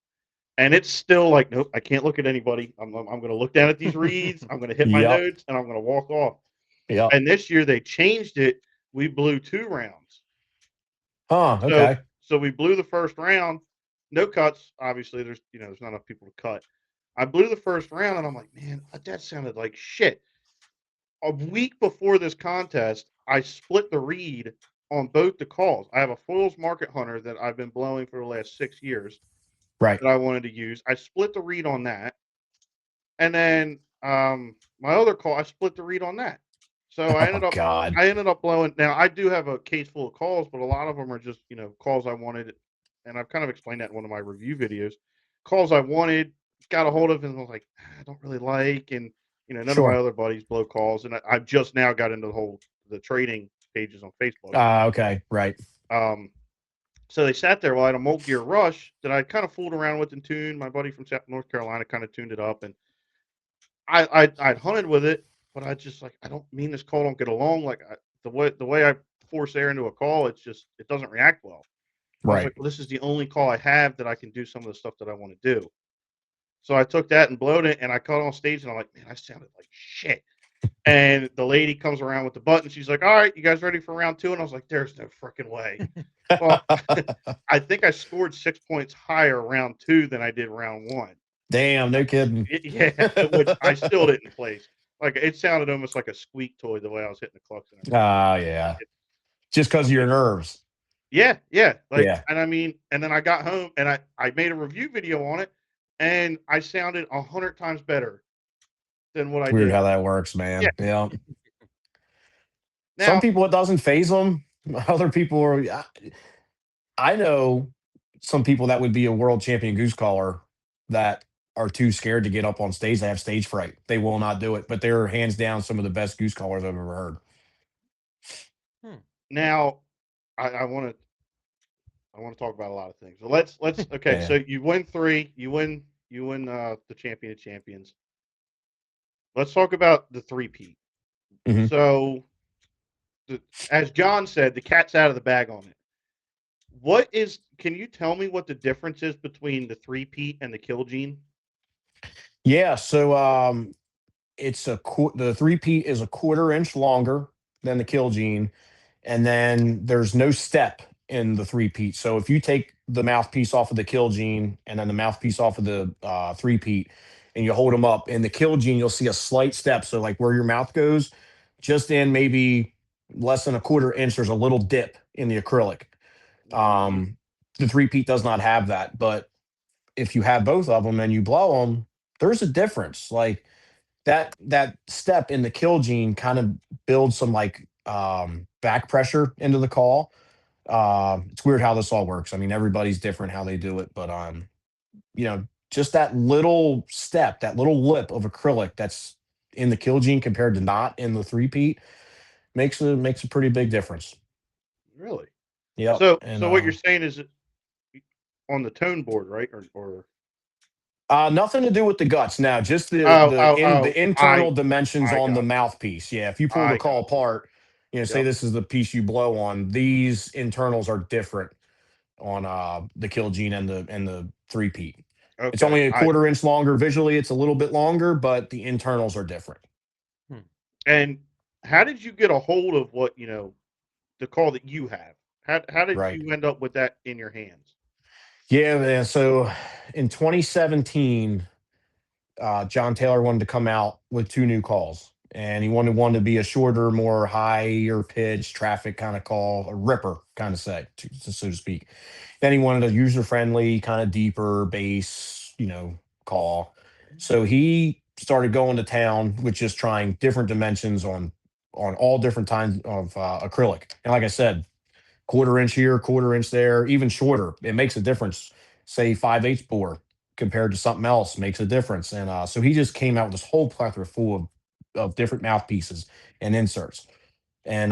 And it's still like, nope, I can't look at anybody. I'm going to look down at these reeds. I'm going to hit my Yep. notes, and I'm going to walk off. Yep. And this year they changed it. We blew 2 rounds. Huh. So Okay. so we blew the first round, no cuts. Obviously, there's not enough people to cut. I blew the first round, and I'm like, man, that sounded like shit. A week before this contest, I split the reed on both the calls. I have a foils market hunter that I've been blowing for the last 6 years Right. that I wanted to use. I split the reed on that, and then my other call, I split the reed on that. So I Oh ended up God. I ended up blowing. Now I do have a case full of calls, but a lot of them are just calls I wanted, and I've kind of explained that in one of my review videos. Calls I wanted, got a hold of, and was like, I don't really like, and none of my Sure. other buddies blow calls, and I've just now got into the trading pages on Facebook. Okay. Right. Um, so they sat there while I had a Molt Gear Rush that I kind of fooled around with and tuned. My buddy from North Carolina kind of tuned it up, and I'd hunted with it, but I just like I don't mean this call don't get along. Like the way I force air into a call, it doesn't react well. I was Right. like, well, this is the only call I have that I can do some of the stuff that I want to do. So I took that and blowed it, and I caught on stage, and I'm like, man, I sounded like shit. And the lady comes around with the button. She's like, all right, you guys ready for round two? And I was like, there's no freaking way. Well, I think I scored 6 points higher round two than I did round one. Damn. No kidding. Yeah, which I still didn't place. Like it sounded almost like a squeak toy the way I was hitting the clucks and everything. Ah, yeah. Just because of I'm your like, nerves. yeah, yeah. Like, Yeah. and I mean, and then I got home and I made a review video on it, and I sounded 100 times better than what It's I weird did. how that works, Yeah. man. Yeah. Some Now, people it doesn't phase them. Other people are. I know some people that would be a world champion goose caller that are too scared to get up on stage. They have stage fright. They will not do it. But they're hands down some of the best goose callers I've ever heard. Hmm. now, I want to talk about a lot of things. So let's okay. Yeah. So you win three. You win the champion of champions. Let's talk about the three-peat. Hmm. So as John said, the cat's out of the bag on it. Can you tell me what the difference is between the three-peat and the kill gene? Yeah. So the three-peat is a quarter inch longer than the kill gene, and then there's no step in the three-peat. So if you take the mouthpiece off of the kill gene and then the mouthpiece off of the three-peat and you hold them up in the kill gene, you'll see a slight step. So like where your mouth goes, just in maybe less than a quarter inch, there's a little dip in the acrylic. Mm, Um, the three-peat does not have that, but if you have both of them and you blow them, there's a difference. Like that step in the kill gene kind of builds some like back pressure into the call. It's weird how this all works. I mean, everybody's different how they do it, but just that little step, that little lip of acrylic that's in the kill gene compared to not in the three-peat makes a pretty big difference. Really? Yep. So And what you're saying is on the tone board, right? Or nothing to do with the guts now, just oh oh the oh internal dimensions I on the got mouthpiece. Yeah, if you pull the I call got you. apart, say Yep. this is the piece you blow on, these internals are different on the kill gene and the three-peat. It's Okay. only a I quarter inch longer. Visually, it's a little bit longer, but the internals are different. Hmm. and how did you get a hold of what the call that you have? How did Right. you end up with that in your hands? Yeah, man. So in 2017, John Taylor wanted to come out with two new calls, and he wanted one to be a shorter, more higher pitch traffic kind of call, a ripper kind of say, so to speak. Then he wanted a user friendly, kind of deeper bass, call. So he started going to town with just trying different dimensions on all different kinds of acrylic. And like I said, quarter inch here, quarter inch there, even shorter. It makes a difference. Say 5/8 bore compared to something else makes a difference. And so he just came out with this whole plethora full of different mouthpieces and inserts. And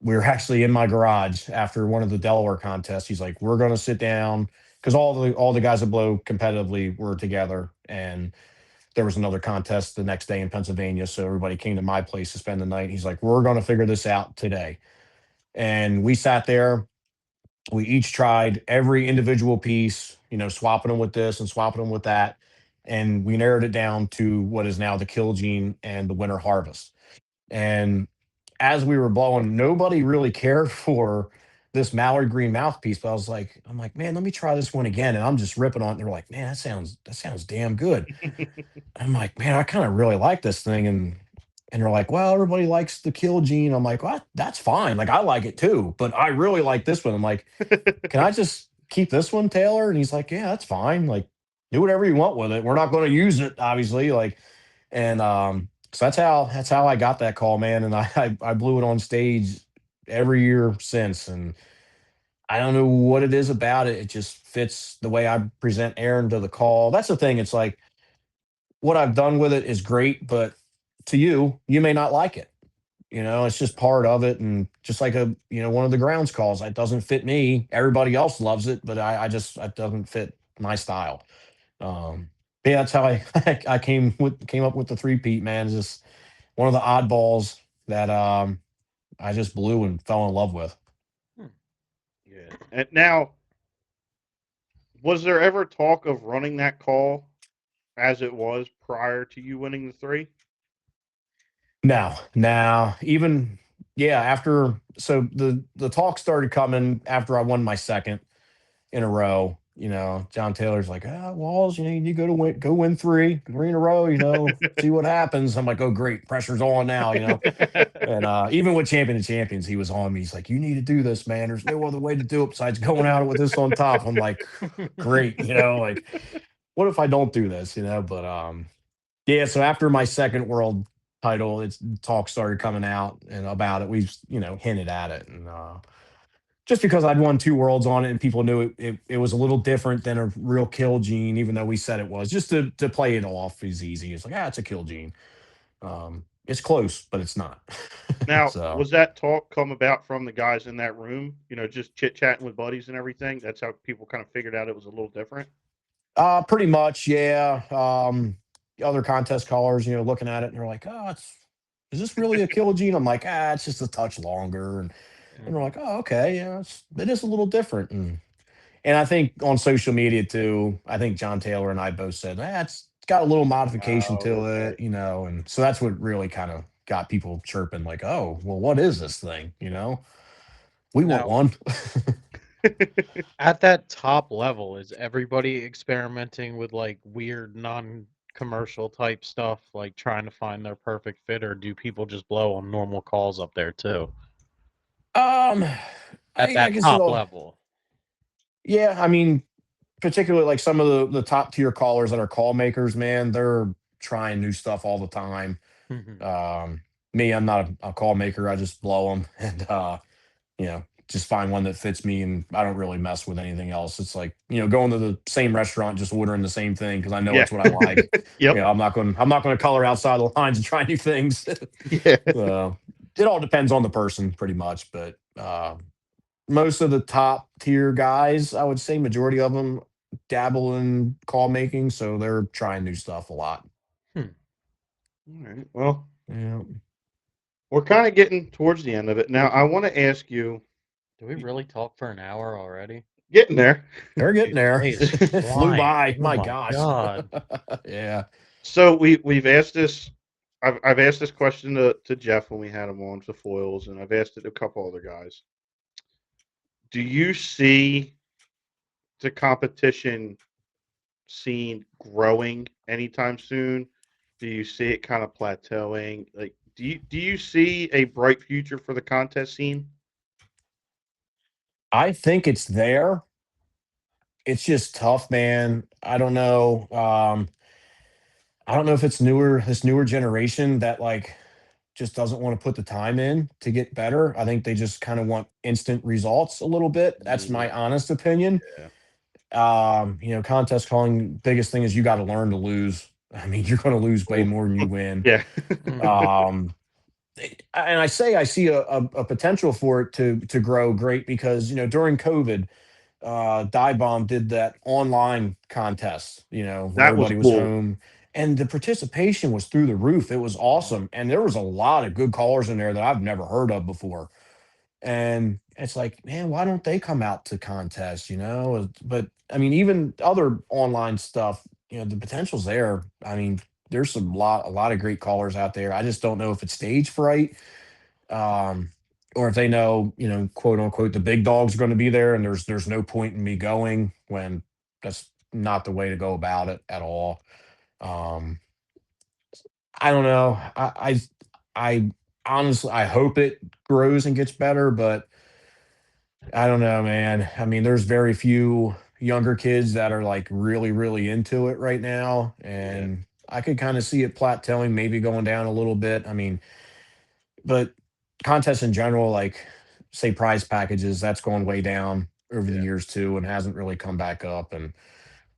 we were actually in my garage after one of the Delaware contests. He's like, "We're going to sit down," because all the guys that blow competitively were together, and there was another contest the next day in Pennsylvania. So everybody came to my place to spend the night. He's like, "We're going to figure this out today." And we sat there. We each tried every individual piece, swapping them with this and swapping them with that. And we narrowed it down to what is now the Kill Gene and the Winter Harvest. And as we were blowing, nobody really cared for this mallard green mouthpiece. But I'm like, man, let me try this one again. And I'm just ripping on it. And they're like, man, that sounds damn good. I'm like, man, I kind of really like this thing. And they're like, well, everybody likes the kill gene. I'm like, well, that's fine. Like, I like it too, but I really like this one. I'm like, can I just keep this one, Taylor? And he's like, yeah, that's fine. Like, do whatever you want with it. We're not going to use it, obviously. Like, and so that's how I got that call, man. And I blew it on stage every year since. And I don't know what it is about it. It just fits the way I present Aaron to the call. That's the thing. It's like what I've done with it is great, but to you may not like it. It's just part of it. And just like one of the grounds calls, it doesn't fit me. Everybody else loves it, but it doesn't fit my style. Yeah, that's how I I came up with the three-peat, man. It's just one of the oddballs that I just blew and fell in love with. Hmm. Yeah. And now, was there ever talk of running that call as it was prior to you winning the three? Now, even yeah, after so the talk started coming after I won my second in a row. John Taylor's like, Walls, you go win three in a row, see what happens. I'm like, oh great, pressure's on now. And even with Champion of Champions, he was on me. He's like, you need to do this, man. There's no other way to do it besides going out with this on top. I'm like, great, like, what if I don't do this, But yeah, so after my second world title, it's talk started coming out and about it. We've, hinted at it. And just because I'd won two worlds on it and people knew it was a little different than a real kill gene, even though we said it was, just to play it off is easy. It's like, it's a kill gene. It's close, but it's not. Now, So was that talk come about from the guys in that room? Just chit chatting with buddies and everything. That's how people kind of figured out it was a little different. pretty much, yeah. Other contest callers, looking at it and they're like, is this really a kill gene? I'm like, it's just a touch longer. And they're like, oh, okay, yeah, it is a little different. And I think on social media too, I think John Taylor and I both said, it's got a little modification Oh, to okay. it, and so that's what really kind of got people chirping, like, oh, well, what is this thing? We want Now, one. at that top level, is everybody experimenting with like weird non-commercial type stuff, like trying to find their perfect fit, or do people just blow on normal calls up there too? um, At I that guess top it'll, level. yeah, I mean, particularly like some of the top tier callers that are call makers, man, they're trying new stuff all the time. Mhm. Um, Me, I'm not a call maker. I just blow them and just find one that fits me, and I don't really mess with anything else. It's like going to the same restaurant, just ordering the same thing because I know Yeah. it's what I like. Yep. I'm not going to color outside the lines and try new things. Yeah. It all depends on the person, pretty much. But most of the top tier guys, I would say, majority of them dabble in call making, so they're trying new stuff a lot. Hmm. All right. Well, Yeah, we're kind of getting towards the end of it now. I want to ask you, Do we really talk for an hour already? getting there. they're getting Dude, the there. day is Flew flying. by. Oh My my gosh. god. Yeah. So we've asked this. I've asked this question to Jeff when we had him on to foils, and I've asked it to a couple other guys. Do you see the competition scene growing anytime soon? Do you see it kind of plateauing? Like, do you see a bright future for the contest scene? I think it's there. It's just tough, man. I don't know. I don't know if it's this newer generation that like just doesn't want to put the time in to get better. I think they just kind of want instant results a little bit. That's Yeah. my honest opinion. Contest calling, biggest thing is you got to learn to lose. I mean, you're going to lose way Oof. more than you win. Yeah. Mhm. Um, and I see a potential for it to grow great because during COVID, Die Bomb did that online contest, when That was everybody was cool. home, and the participation was through the roof. It was awesome, and there was a lot of good callers in there that I've never heard of before. And it's like, man, why don't they come out to contests? But I mean, even other online stuff, the potential's there. I mean, there's a lot of great callers out there. I just don't know if it's staged right, um, or if they know, quote unquote, the big dogs are going to be there, and there's no point in me going when that's not the way to go about it at all. Um, I don't know. I honestly, I hope it grows and gets better, but I don't know, man. I mean, there's very few younger kids that are like really, really into it right now, Yeah. and I could kind of see it plateauing, maybe going down a little bit. I mean, but contests in general, like say prize packages, that's going way down over the Yeah. years too, and hasn't really come back up. And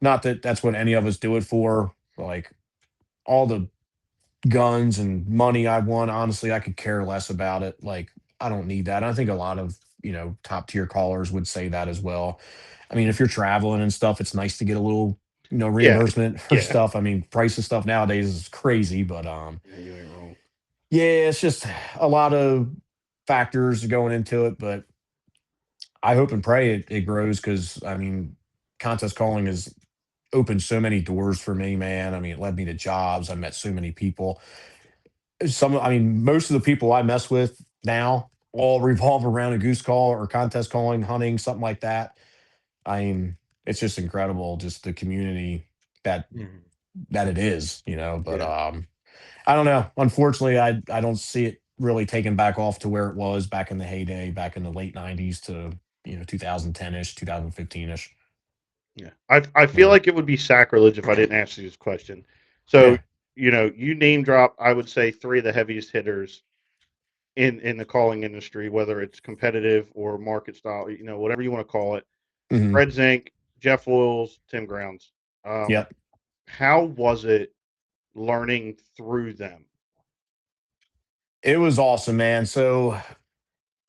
not that that's what any of us do it for. Like all the guns and money I won, honestly, I could care less about it. Like I don't need that. I think a lot of top tier callers would say that as well. I mean, if you're traveling and stuff, it's nice to get a little Yeah. reimbursement for Yeah. stuff. I mean, price of stuff nowadays is crazy, but Yeah. You ain't wrong. yeah, it's just a lot of factors going into it, but I hope and pray it grows because I mean, contest calling has opened so many doors for me, man. I mean, it led me to jobs. I met so many people. I mean, most of the people I mess with now all revolve around a goose call or contest calling, hunting, something like that. I mean, it's just incredible, just the community that Mhm. it is. But Yeah. I don't know. Unfortunately, I don't see it really taking back off to where it was back in the heyday, back in the late '90s to 2010 ish, 2015 ish. Yeah. I feel Yeah, like it would be sacrilege if I didn't ask you this question. So, yeah, you name drop, I would say three of the heaviest hitters in the calling industry, whether it's competitive or market style, whatever you want to call it. hmm, Fred Zink, Jeff Wills, Tim Grounds. Um, yep. how was it learning through them? It was awesome, man. So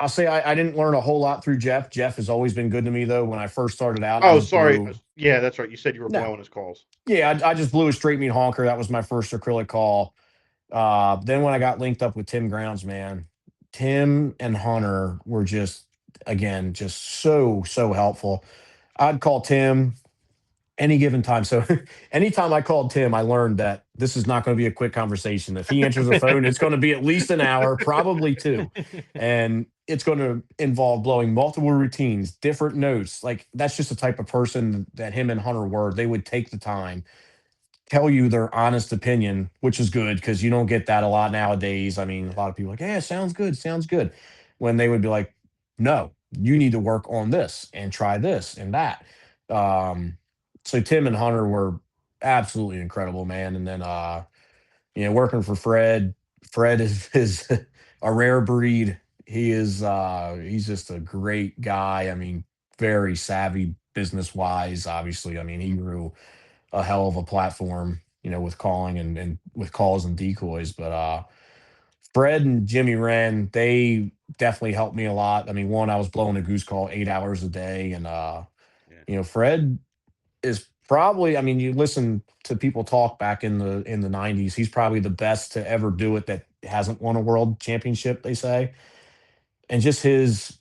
I'll say I didn't learn a whole lot through Jeff. Jeff has always been good to me, though. When I first started out, I Oh, just sorry. blew. Yeah, that's right. You said you were No, blowing his calls. yeah, I just blew a straight meat honker. That was my first acrylic call. Then when I got linked up with Tim Grounds, man, Tim and Hunter were just again just so helpful. I'd call Tim any given time. So anytime I called Tim, I learned that this is not going to be a quick conversation. If he answers the phone, it's going to be at least an hour, probably two. And it's going to involve blowing multiple routines, different notes. Like that's just the type of person that him and Hunter were. They would take the time, tell you their honest opinion, which is good because you don't get that a lot nowadays. I mean, a lot of people are like, yeah, sounds good, sounds good. When they would be like, no, you need to work on this and try this and that. Um, so Tim and Hunter were absolutely incredible, man. And then working for Fred. Fred is a rare breed. He's just a great guy. I mean, very savvy business wise. Obviously, I mean, he grew a hell of a platform, with calling and with calls and decoys. But Fred and Jimmy Wren, they definitely helped me a lot. I mean, one, I was blowing a goose call 8 hours a day, and Yeah. Fred is probably, I mean, you listen to people talk back in the 90s, he's probably the best to ever do it that hasn't won a world championship, they say. And just his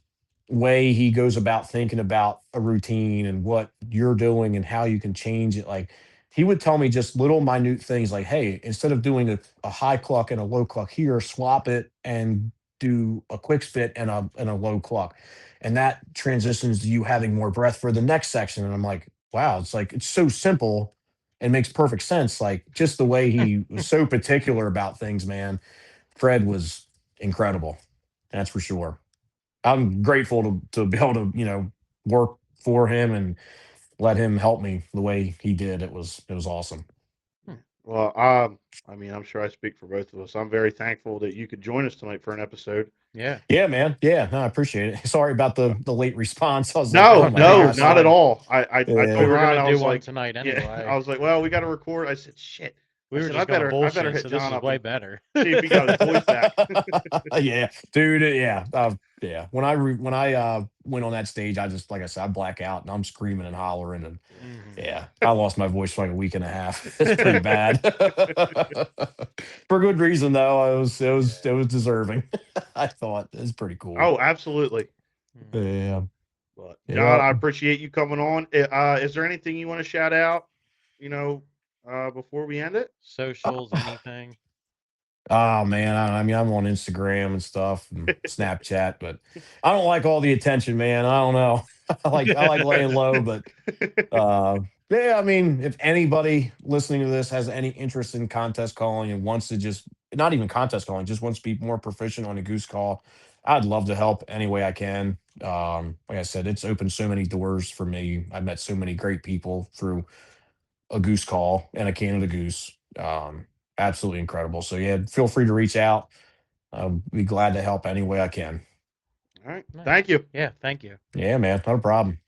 way he goes about thinking about a routine and what you're doing and how you can change it. Like, he would tell me just little minute things like, hey, instead of doing a high cluck and a low cluck here, swap it and do a quick spit and a low cluck. And that transitions to you having more breath for the next section. And I'm like, wow, it's like it's so simple and makes perfect sense. Like, just the way he was so particular about things, man. Fred was incredible. That's for sure. I'm grateful to be able to, work for him and let him help me the way he did. It was awesome. Hmm. Well, I mean, I'm sure I speak for both of us. I'm very thankful that you could join us tonight for an episode. Yeah. Yeah, man. Yeah, no, I appreciate it. Sorry about Uh, the late response. I was like, No, oh Oh my no, no, you're gosh. not at fine. all. I We told Yeah. were Ryan, gonna I do was one like, tonight yeah, I anyway. was like, well, we got to record. I said, shit. I We were said, just gonna I better bullshit, hit so this John is up way and better. see if he got his voice back. Yeah, dude. Yeah, yeah. When I went on that stage, I just, like I said, I black out and I'm screaming and hollering, and Hmm. yeah, I lost my voice for like a week and a half. It's pretty bad. For good reason though. It was deserving. I thought it was pretty cool. Oh, absolutely. Hmm. Yeah. But John, Yeah. I appreciate you coming on. Is there anything you want to shout out? You know, before we end it? Socials, anything? Oh man, I mean, I'm on Instagram and stuff and Snapchat, but I don't like all the attention, man. I don't know. I like laying low, but yeah, I mean, if anybody listening to this has any interest in contest calling and wants to just, not even contest calling, just wants to be more proficient on a goose call, I'd love to help any way I can. Like I said, it's opened so many doors for me. I've met so many great people through a goose call and a Canada goose. Absolutely incredible. So yeah, feel free to reach out. I'll be glad to help any way I can. All right. Thank Nice. you. Yeah, thank you. Yeah, man, not a problem.